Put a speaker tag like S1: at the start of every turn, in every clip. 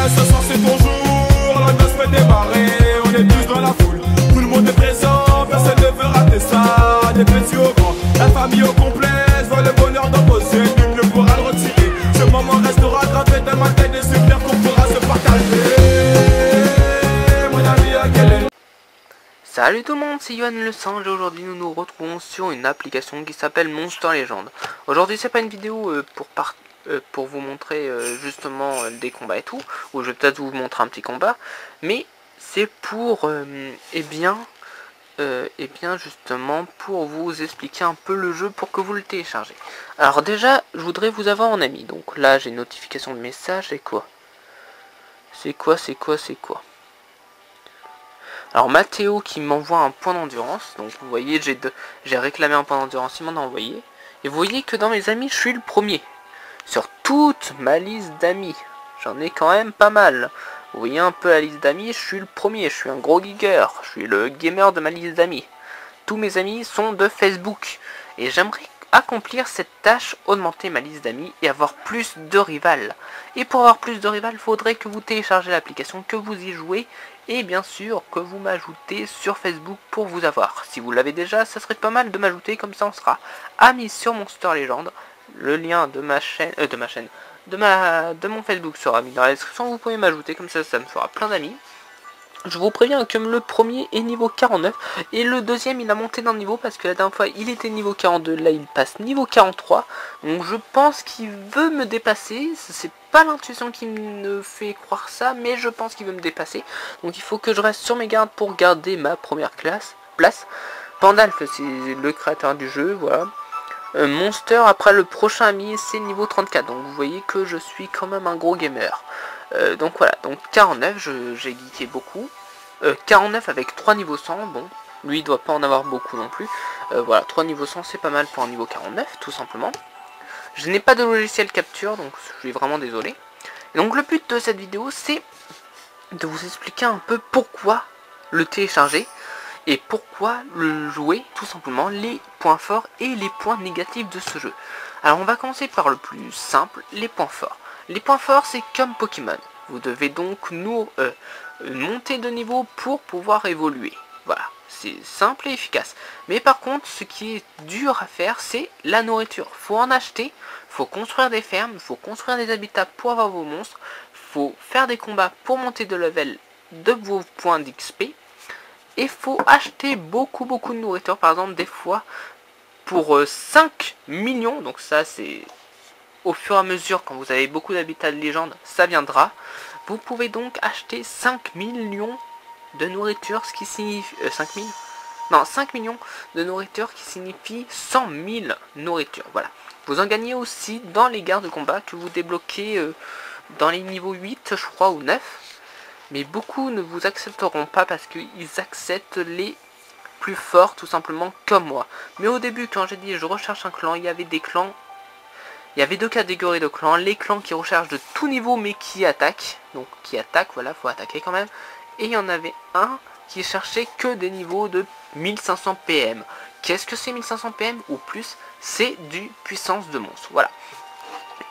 S1: ce soir c'est ton jour, la noce fait démarrer, on est tous dans la foule, tout le monde est présent, personne ne veut rater ça, des petits au grand, la famille au complet, voit le bonheur dans vos yeux, nul ne pourra le retirer, ce moment restera gravé dans ma tête, des souvenirs qu'on pourra se partager, mon ami à quel est...
S2: Salut tout le monde, c'est Yohan le Singe et aujourd'hui nous nous retrouvons sur une application qui s'appelle Monster Legend. Aujourd'hui c'est pas une vidéo pour vous montrer justement des combats et tout, ou je vais peut-être vous montrer un petit combat, mais c'est pour justement pour vous expliquer un peu le jeu pour que vous le téléchargez. Alors déjà je voudrais vous avoir en ami, donc là j'ai une notification de message, c'est quoi? Alors Mathéo qui m'envoie un point d'endurance, donc vous voyez j'ai réclamé un point d'endurance, il m'en a envoyé. Et vous voyez que dans mes amis je suis le premier. Sur toute ma liste d'amis, j'en ai quand même pas mal. Vous voyez un peu la liste d'amis, je suis le premier, je suis un gros geeker, je suis le gamer de ma liste d'amis. Tous mes amis sont de Facebook. Et j'aimerais accomplir cette tâche, augmenter ma liste d'amis et avoir plus de rivales. Et pour avoir plus de rivales, il faudrait que vous téléchargez l'application, que vous y jouez et bien sûr que vous m'ajoutez sur Facebook pour vous avoir. Si vous l'avez déjà, ça serait pas mal de m'ajouter, comme ça on sera amis sur Monster Legend. Le lien de ma chaîne, de mon Facebook sera mis dans la description, vous pouvez m'ajouter, comme ça ça me fera plein d'amis. Je vous préviens que le premier est niveau 49 et le deuxième il a monté d'un niveau parce que la dernière fois il était niveau 42, là il passe niveau 43. Donc je pense qu'il veut me dépasser, c'est pas l'intuition qui me fait croire ça, mais je pense qu'il veut me dépasser. Donc il faut que je reste sur mes gardes pour garder ma première place. Pandalf c'est le créateur du jeu, voilà. Monster après le prochain ami c'est niveau 34, donc vous voyez que je suis quand même un gros gamer. Donc voilà, donc 49 j'ai geeké beaucoup, 49 avec 3 niveaux 100, bon, lui il doit pas en avoir beaucoup non plus, voilà, 3 niveaux 100 c'est pas mal pour un niveau 49 tout simplement. Je n'ai pas de logiciel capture, donc je suis vraiment désolé. Et donc le but de cette vidéo c'est de vous expliquer un peu pourquoi le télécharger, et pourquoi le jouer, tout simplement, les points forts et les points négatifs de ce jeu. Alors on va commencer par le plus simple, les points forts. Les points forts c'est comme Pokémon. Vous devez donc monter de niveau pour pouvoir évoluer. Voilà, c'est simple et efficace. Mais par contre, ce qui est dur à faire, c'est la nourriture. Faut en acheter, faut construire des fermes, faut construire des habitats pour avoir vos monstres, faut faire des combats pour monter de level de vos points d'XP. Et faut acheter beaucoup de nourriture, par exemple des fois pour 5 millions, donc ça c'est au fur et à mesure quand vous avez beaucoup d'habitats de légende, ça viendra. Vous pouvez donc acheter 5 millions de nourriture, ce qui signifie 5 millions de nourriture qui signifie 100 000 nourriture, voilà. Vous en gagnez aussi dans les guerres de combat que vous débloquez dans les niveaux 8 je crois ou 9. Mais beaucoup ne vous accepteront pas parce qu'ils acceptent les plus forts tout simplement comme moi. Mais au début quand j'ai dit je recherche un clan, il y avait des clans. Il y avait deux catégories de clans. Les clans qui recherchent de tout niveau mais qui attaquent. Donc qui attaquent, voilà, faut attaquer quand même. Et il y en avait un qui cherchait que des niveaux de 1500 PM. Qu'est-ce que c'est 1500 PM ou plus? C'est du puissance de monstre, voilà.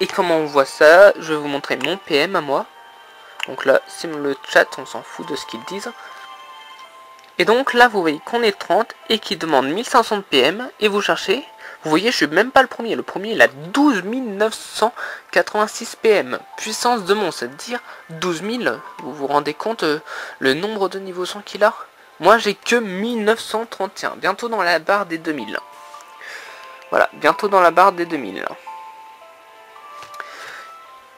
S2: Et comment on voit ça? Je vais vous montrer mon PM à moi. Donc là, c'est le chat, on s'en fout de ce qu'ils disent. Et donc là, vous voyez qu'on est 30 et qui demande 1500 PM. Et vous cherchez, vous voyez, je suis même pas le premier. Le premier, il a 12 986 PM. Puissance de monstre, c'est-à-dire 12 000. Vous vous rendez compte le nombre de niveaux 100 qu'il a? Moi, j'ai que 1931. Bientôt dans la barre des 2000. Voilà, bientôt dans la barre des 2000.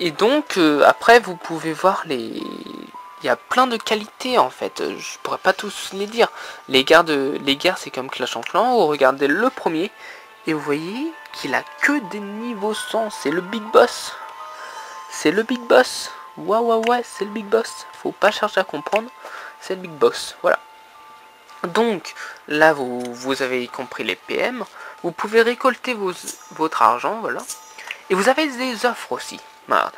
S2: Et donc après vous pouvez voir il y a plein de qualités en fait, je pourrais pas tous les dire. Les guerres c'est comme Clash of Clans, vous regardez le premier et vous voyez qu'il a que des niveaux 100, c'est le big boss. C'est le big boss. Ouais, c'est le big boss. Faut pas chercher à comprendre, c'est le big boss, voilà. Donc là vous avez compris les PM, vous pouvez récolter votre argent, voilà. Et vous avez des offres aussi. Merde.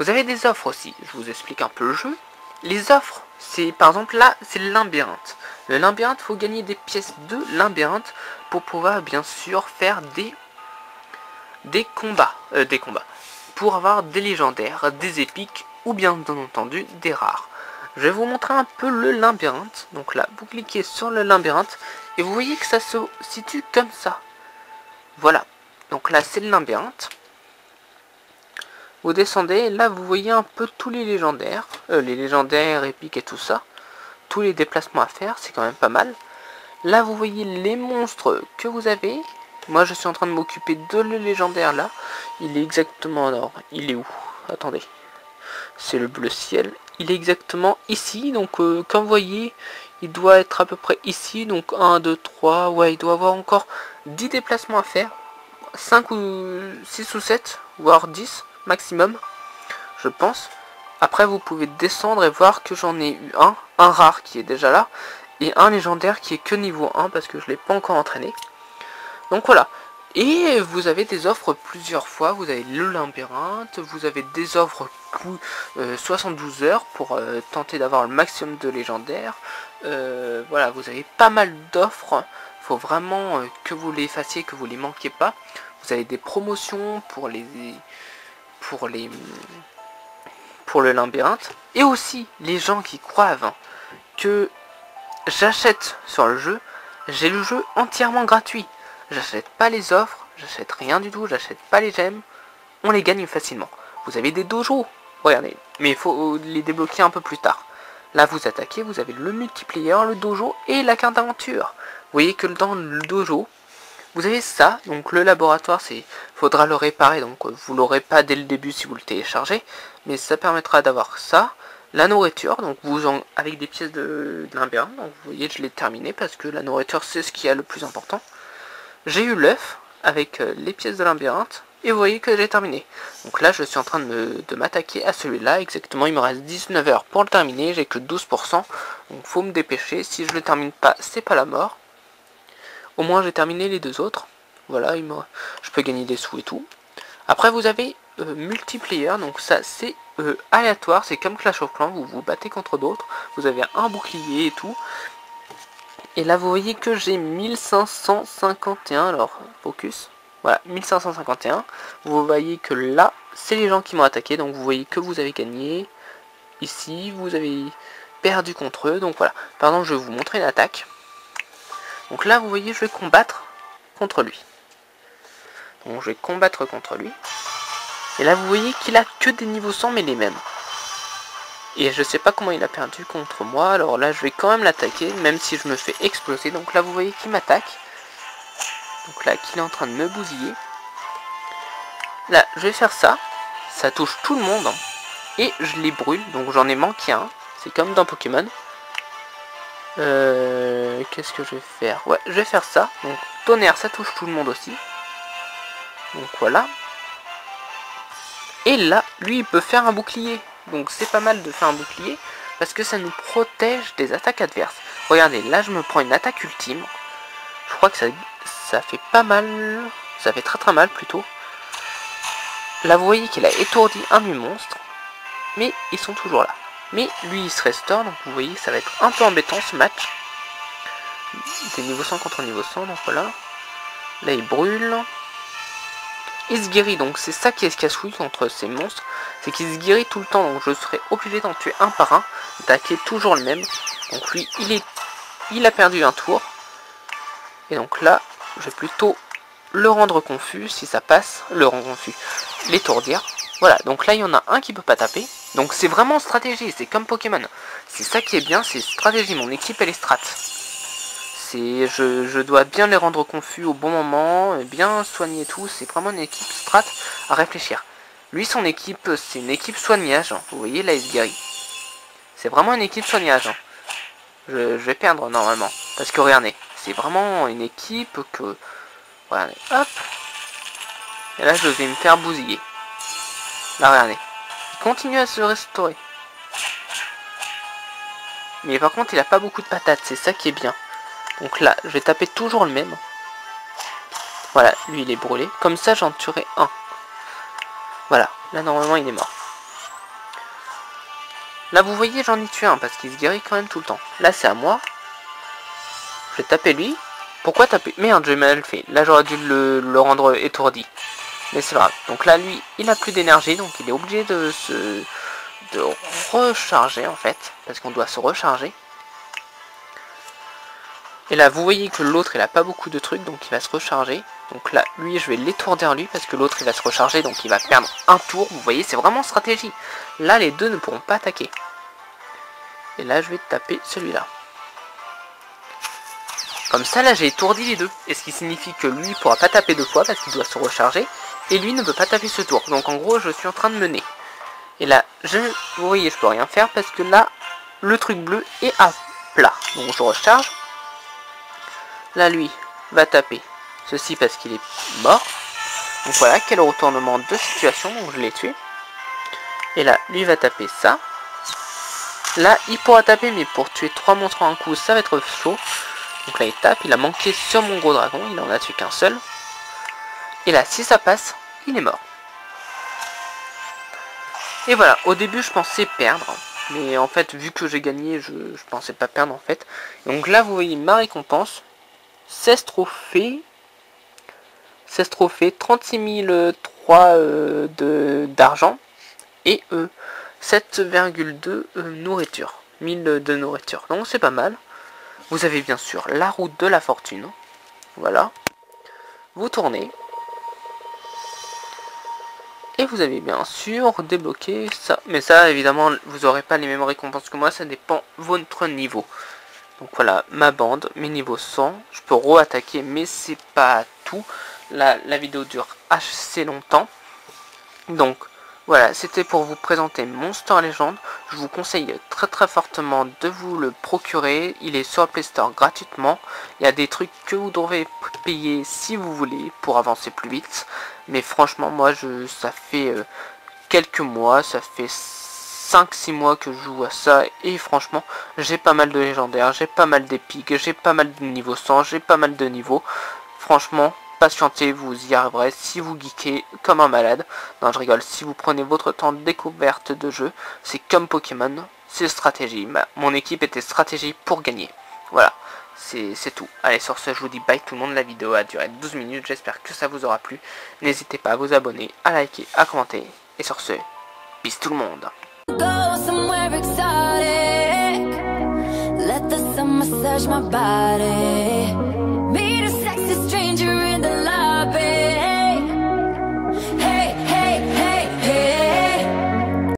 S2: Vous avez des offres aussi, je vous explique un peu le jeu. Les offres, c'est par exemple là, c'est le labyrinthe. Le labyrinthe, faut gagner des pièces de labyrinthe pour pouvoir bien sûr faire des combats. Pour avoir des légendaires, des épiques ou bien bien entendu des rares. Je vais vous montrer un peu le labyrinthe. Donc là, vous cliquez sur le labyrinthe et vous voyez que ça se situe comme ça. Voilà, donc là c'est le labyrinthe. Vous descendez et là vous voyez un peu tous les légendaires, épiques et tout ça. Tous les déplacements à faire, c'est quand même pas mal. Là vous voyez les monstres que vous avez. Moi je suis en train de m'occuper de le légendaire là. Il est exactement, alors, il est où? Attendez. C'est le bleu ciel. Il est exactement ici, donc comme vous voyez, il doit être à peu près ici. Donc 1, 2, 3, ouais, il doit avoir encore 10 déplacements à faire. 5 ou 6 ou 7, voire 10 maximum, je pense. Après vous pouvez descendre et voir que j'en ai eu un rare qui est déjà là, et un légendaire qui est que niveau 1 parce que je l'ai pas encore entraîné. Donc voilà. Et vous avez des offres plusieurs fois, vous avez le labyrinthe, vous avez des offres 72 heures pour tenter d'avoir le maximum de légendaires. Voilà, vous avez pas mal d'offres, faut vraiment que vous les fassiez, que vous les manquiez pas. Vous avez des promotions pour le labyrinthe. Et aussi, les gens qui croient que j'achète sur le jeu, j'ai le jeu entièrement gratuit. J'achète pas les offres, j'achète rien du tout, j'achète pas les gemmes. On les gagne facilement. Vous avez des dojos, regardez, mais il faut les débloquer un peu plus tard. Là vous attaquez, vous avez le multiplayer, le dojo et la carte d'aventure. Vous voyez que dans le dojo, vous avez ça, donc le laboratoire, faudra le réparer, donc vous l'aurez pas dès le début si vous le téléchargez, mais ça permettra d'avoir ça. La nourriture, donc avec des pièces de labyrinthe, donc vous voyez je l'ai terminé parce que la nourriture c'est ce qui est le plus important. J'ai eu l'œuf avec les pièces de labyrinthe et vous voyez que j'ai terminé. Donc là je suis en train de m'attaquer à celui-là, exactement il me reste 19 heures pour le terminer, j'ai que 12%, donc faut me dépêcher, si je le termine pas c'est pas la mort. Au moins j'ai terminé les deux autres, voilà, je peux gagner des sous et tout. Après vous avez multiplayer, donc ça c'est aléatoire, c'est comme Clash of Clans, vous vous battez contre d'autres, vous avez un bouclier et tout. Et là vous voyez que j'ai 1551, alors focus, voilà 1551. Vous voyez que là c'est les gens qui m'ont attaqué, donc vous voyez que vous avez gagné. Ici vous avez perdu contre eux, donc voilà. Pardon, je vais vous montrer une attaque. Donc là vous voyez je vais combattre contre lui. Donc je vais combattre contre lui. Et là vous voyez qu'il a que des niveaux 100 mais les mêmes. Et je sais pas comment il a perdu contre moi, alors là je vais quand même l'attaquer, même si je me fais exploser. Donc là vous voyez qu'il m'attaque. Donc là qu'il est en train de me bousiller. Là je vais faire ça, ça touche tout le monde. Et je les brûle, donc j'en ai manqué un. C'est comme dans Pokémon. Qu'est-ce que je vais faire? Ouais, je vais faire ça. Donc tonnerre, ça touche tout le monde aussi. Donc voilà. Et là, lui il peut faire un bouclier. Donc c'est pas mal de faire un bouclier parce que ça nous protège des attaques adverses. Regardez, là je me prends une attaque ultime. Je crois que ça fait pas mal. Ça fait très mal plutôt. Là vous voyez qu'il a étourdi un des monstres. Mais ils sont toujours là. Mais lui il se restaure, donc vous voyez que ça va être un peu embêtant ce match. Des niveau 100 contre niveau 100, donc voilà. Là il brûle. Il se guérit, donc c'est ça qui est ce casse-couille contre ces monstres. C'est qu'il se guérit tout le temps, donc je serai obligé d'en tuer un par un. D'attaquer toujours le même. Donc lui il a perdu un tour. Et donc là je vais plutôt le rendre confus si ça passe. Le rendre confus. L'étourdir. Voilà, donc là il y en a un qui peut pas taper. Donc c'est vraiment stratégie, c'est comme Pokémon. C'est ça qui est bien, c'est stratégie. Mon équipe elle est strat. Je dois bien les rendre confus au bon moment, bien soigner tout. C'est vraiment une équipe strat à réfléchir. Lui son équipe c'est une équipe soignage. Hein. Vous voyez là il se guérit. C'est vraiment une équipe soignage. Hein. Je vais perdre normalement. Parce que regardez, c'est vraiment une équipe que... Regardez, hop. Et là je vais me faire bousiller. Là regardez. Il continue à se restaurer. Mais par contre il a pas beaucoup de patates, c'est ça qui est bien. Donc là je vais taper toujours le même. Voilà, lui il est brûlé. Comme ça j'en tuerai un. Voilà, là normalement il est mort. Là vous voyez j'en ai tué un parce qu'il se guérit quand même tout le temps. Là c'est à moi. Je vais taper lui. Pourquoi taper? Merde, j'ai mal fait. Là j'aurais dû le rendre étourdi. Mais c'est pas grave. Donc là lui il a plus d'énergie, donc il est obligé de de recharger en fait, parce qu'on doit se recharger. Et là, vous voyez que l'autre, il a pas beaucoup de trucs, donc il va se recharger. Donc là, lui, je vais l'étourdir lui, parce que l'autre, il va se recharger, donc il va perdre un tour. Vous voyez, c'est vraiment stratégie. Là, les deux ne pourront pas attaquer. Et là, je vais taper celui-là. Comme ça, là, j'ai étourdi les deux. Et ce qui signifie que lui ne pourra pas taper deux fois, parce qu'il doit se recharger. Et lui ne peut pas taper ce tour. Donc en gros, je suis en train de mener. Et là, vous voyez, je peux rien faire, parce que là, le truc bleu est à plat. Donc je recharge. Là, lui va taper ceci parce qu'il est mort. Donc voilà, quel retournement de situation. Donc je l'ai tué. Et là, lui va taper ça. Là, il pourra taper, mais pour tuer 3 monstres en un coup, ça va être chaud. Donc là, il tape. Il a manqué sur mon gros dragon. Il en a tué qu'un seul. Et là, si ça passe, il est mort. Et voilà, au début, je pensais perdre. Mais en fait, vu que j'ai gagné, je pensais pas perdre en fait. Donc là, vous voyez ma récompense. 16 trophées, 36 003 d'argent et 7,2 nourriture, 1000 de nourriture. Donc c'est pas mal. Vous avez bien sûr la route de la fortune. Voilà. Vous tournez. Et vous avez bien sûr débloqué ça. Mais ça, évidemment, vous n'aurez pas les mêmes récompenses que moi. Ça dépend de votre niveau. Donc voilà, ma bande, mes niveaux 100. Je peux re-attaquer, mais c'est pas tout. La vidéo dure assez longtemps. Donc voilà, c'était pour vous présenter Monster Legend. Je vous conseille très très fortement de vous le procurer. Il est sur le Play Store gratuitement. Il y a des trucs que vous devrez payer si vous voulez pour avancer plus vite. Mais franchement, moi, ça fait quelques mois, ça fait 5-6 mois que je joue à ça et franchement j'ai pas mal de légendaires, j'ai pas mal d'épiques, j'ai pas mal de niveau 100, j'ai pas mal de niveaux. Franchement, patientez, vous y arriverez si vous geekez comme un malade. Non, je rigole, si vous prenez votre temps de découverte de jeu, c'est comme Pokémon, c'est stratégie. Mon équipe était stratégie pour gagner. Voilà, c'est tout. Allez, sur ce, je vous dis bye tout le monde, la vidéo a duré 12 minutes, j'espère que ça vous aura plu. N'hésitez pas à vous abonner, à liker, à commenter. Et sur ce, peace tout le monde.
S3: Go somewhere exotic. Let the sun massage my body.